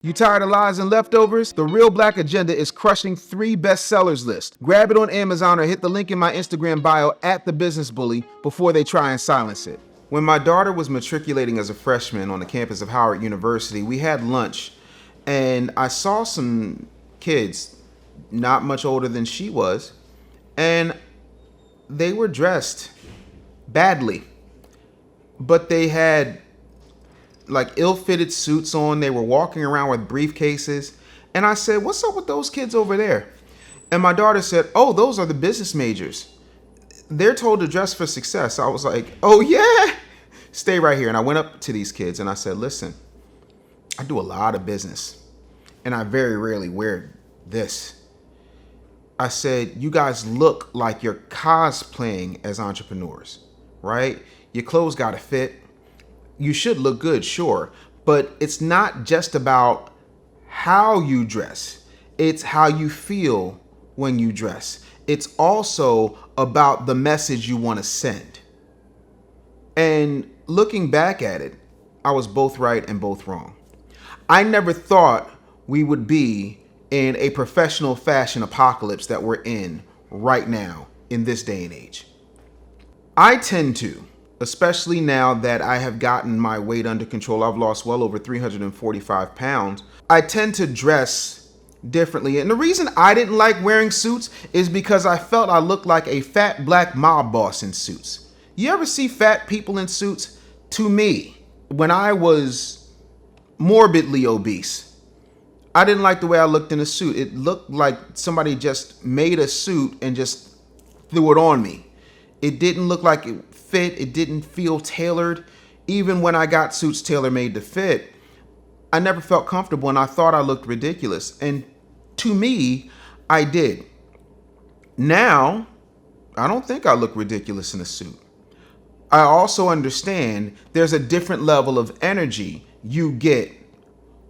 You tired of lies and leftovers? The Real Black Agenda is crushing 3 bestsellers list. Grab it on Amazon or hit the link in my Instagram bio at @TheBusinessBully before they try and silence it. When my daughter was matriculating as a freshman on the campus of Howard University, we had lunch and I saw some kids not much older than she was, and they were dressed badly, but they had like ill-fitted suits on. They were walking around with briefcases. And I said, "What's up with those kids over there?" And my daughter said, "Oh, those are the business majors. They're told to dress for success." I was like, "Oh yeah, stay right here." And I went up to these kids and I said, "Listen, I do a lot of business and I very rarely wear this." I said, "You guys look like you're cosplaying as entrepreneurs, right? Your clothes gotta fit. You should look good, sure, but it's not just about how you dress. It's how you feel when you dress. It's also about the message you want to send." And looking back at it, I was both right and both wrong. I never thought we would be in a professional fashion apocalypse that we're in right now in this day and age. I tend to, especially now that I have gotten my weight under control, I've lost well over 345 pounds, I tend to dress differently. And the reason I didn't like wearing suits is because I felt I looked like a fat black mob boss in suits. You ever see fat people in suits? To me, when I was morbidly obese, I didn't like the way I looked in a suit. It looked like somebody just made a suit and just threw it on me. It didn't look like it fit. It didn't feel tailored. Even when I got suits tailor-made to fit, I never felt comfortable and I thought I looked ridiculous. And to me, I did. Now, I don't think I look ridiculous in a suit. I also understand there's a different level of energy you get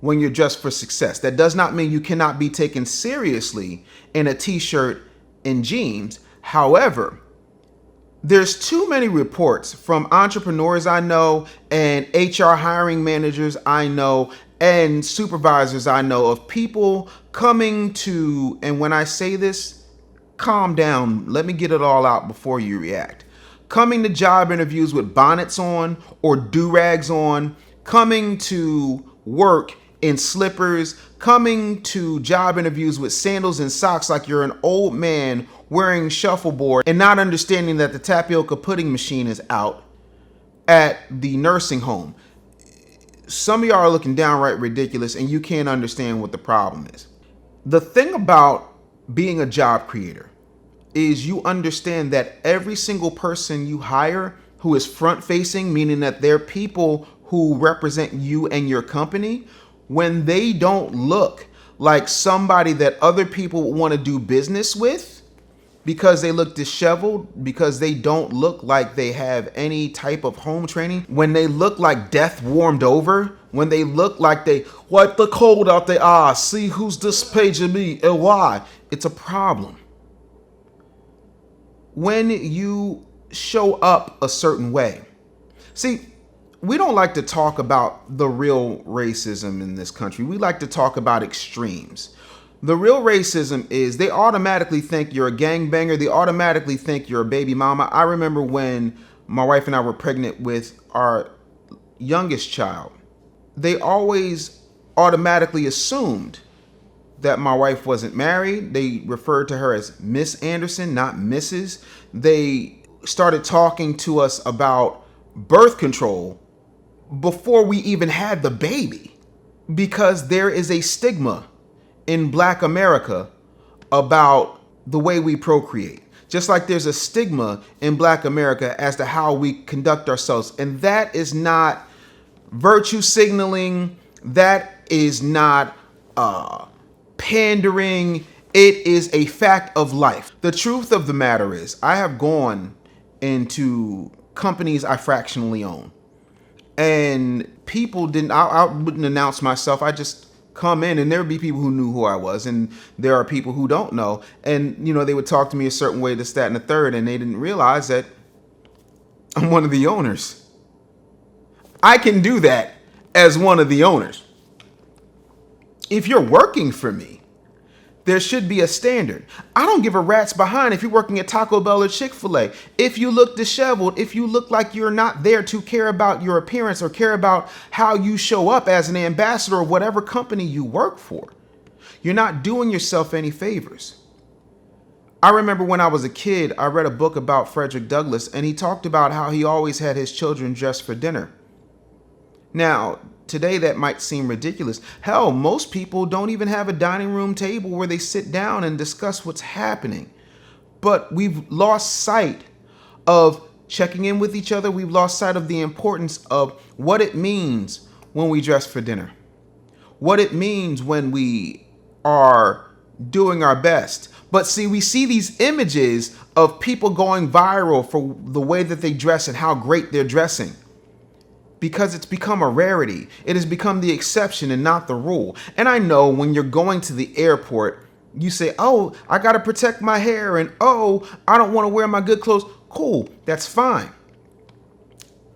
when you're dressed for success. That does not mean you cannot be taken seriously in a t-shirt and jeans. However, there's too many reports from entrepreneurs I know and HR hiring managers I know and supervisors I know of people coming to, and when I say this, calm down, let me get it all out before you react. Coming to job interviews with bonnets on or do-rags on, coming to work in slippers, coming to job interviews with sandals and socks like you're an old man wearing shuffleboard and not understanding that the tapioca pudding machine is out at the nursing home. Some of y'all are looking downright ridiculous and you can't understand what the problem is. The thing about being a job creator is you understand that every single person you hire who is front facing, meaning that they're people who represent you and your company, when they don't look like somebody that other people want to do business with because they look disheveled, because they don't look like they have any type of home training, when they look like death warmed over, when they look like they wipe the cold out their eyes, see who's dispaging me and why, it's a problem. When you show up a certain way. See, we don't like to talk about the real racism in this country. We like to talk about extremes. The real racism is they automatically think you're a gangbanger. They automatically think you're a baby mama. I remember when my wife and I were pregnant with our youngest child, they always automatically assumed that my wife wasn't married. They referred to her as Miss Anderson, not Mrs. They started talking to us about birth control before we even had the baby, because there is a stigma in Black America about the way we procreate. Just like there's a stigma in Black America as to how we conduct ourselves. And that is not virtue signaling. That is not pandering. It is a fact of life. The truth of the matter is, I have gone into companies I fractionally own. And people didn't, I wouldn't announce myself. I just come in and there would be people who knew who I was. And there are people who don't know. And, you know, they would talk to me a certain way, this, that, and the third. And they didn't realize that I'm one of the owners. I can do that as one of the owners. If you're working for me, there should be a standard. I don't give a rat's behind if you're working at Taco Bell or Chick-fil-A. If you look disheveled, if you look like you're not there to care about your appearance or care about how you show up as an ambassador of whatever company you work for, you're not doing yourself any favors. I remember when I was a kid, I read a book about Frederick Douglass, and he talked about how he always had his children dressed for dinner. Now, today that might seem ridiculous. Hell, most people don't even have a dining room table where they sit down and discuss what's happening. But we've lost sight of checking in with each other. We've lost sight of the importance of what it means when we dress for dinner, what it means when we are doing our best. But see, we see these images of people going viral for the way that they dress and how great they're dressing, because it's become a rarity. It has become the exception and not the rule. And I know when you're going to the airport, you say, oh, I got to protect my hair, and oh, I don't want to wear my good clothes. Cool, that's fine.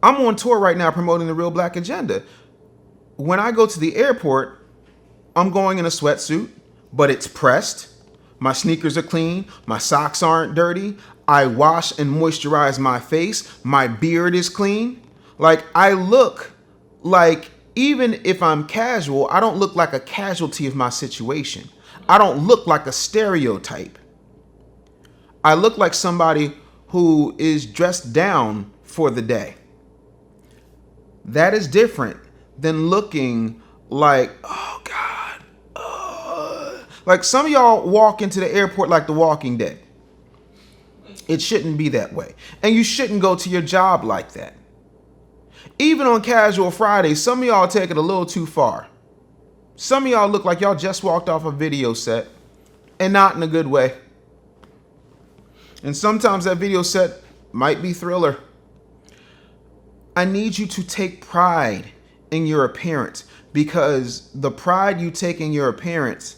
I'm on tour right now promoting the Real Black Agenda. When I go to the airport, I'm going in a sweatsuit, but it's pressed. My sneakers are clean. My socks aren't dirty. I wash and moisturize my face. My beard is clean. Like, I look like, even if I'm casual, I don't look like a casualty of my situation. I don't look like a stereotype. I look like somebody who is dressed down for the day. That is different than looking like, oh God. Like, some of y'all walk into the airport like The Walking Dead. It shouldn't be that way. And you shouldn't go to your job like that. Even on Casual Friday, some of y'all take it a little too far. Some of y'all look like y'all just walked off a video set, and not in a good way. And sometimes that video set might be Thriller. I need you to take pride in your appearance, because the pride you take in your appearance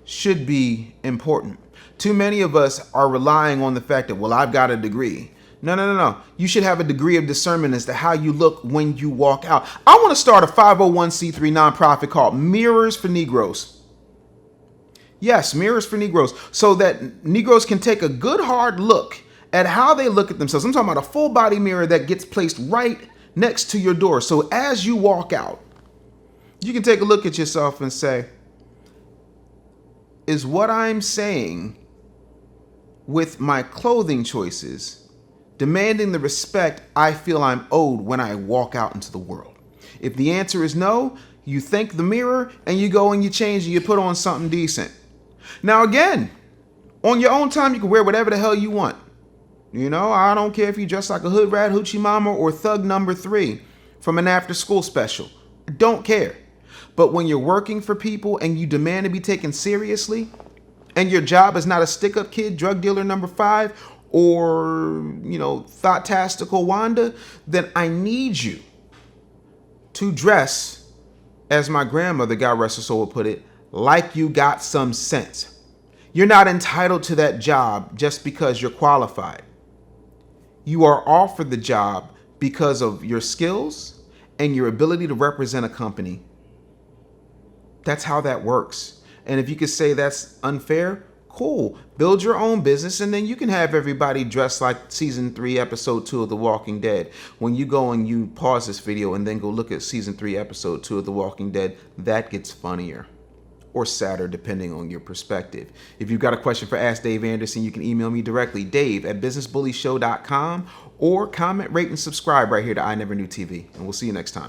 should be important. Too many of us are relying on the fact that, well, I've got a degree. No. You should have a degree of discernment as to how you look when you walk out. I want to start a 501c3 nonprofit called Mirrors for Negroes. Yes, Mirrors for Negroes, so that Negroes can take a good hard look at how they look at themselves. I'm talking about a full body mirror that gets placed right next to your door. So as you walk out, you can take a look at yourself and say, is what I'm saying with my clothing choices demanding the respect I feel I'm owed when I walk out into the world? If the answer is no, you thank the mirror and you go and you change and you put on something decent. Now, again, on your own time, you can wear whatever the hell you want. You know, I don't care if you dress like a hood rat, hoochie mama, or thug number 3 from an after school special. I don't care. But when you're working for people and you demand to be taken seriously, and your job is not a stick-up kid, drug dealer number 5, or, thought-tastical Wanda, then I need you to dress, as my grandmother, God rest her soul, would put it, like you got some sense. You're not entitled to that job just because you're qualified. You are offered the job because of your skills and your ability to represent a company. That's how that works. And if you could say that's unfair, cool. Build your own business, and then you can have everybody dressed like season 3, episode 2 of The Walking Dead. When you go and you pause this video and then go look at season 3, episode 2 of The Walking Dead, that gets funnier or sadder, depending on your perspective. If you've got a question for Ask Dave Anderson, you can email me directly, dave@businessbullyshow.com, or comment, rate, and subscribe right here to I Never Knew TV. And we'll see you next time.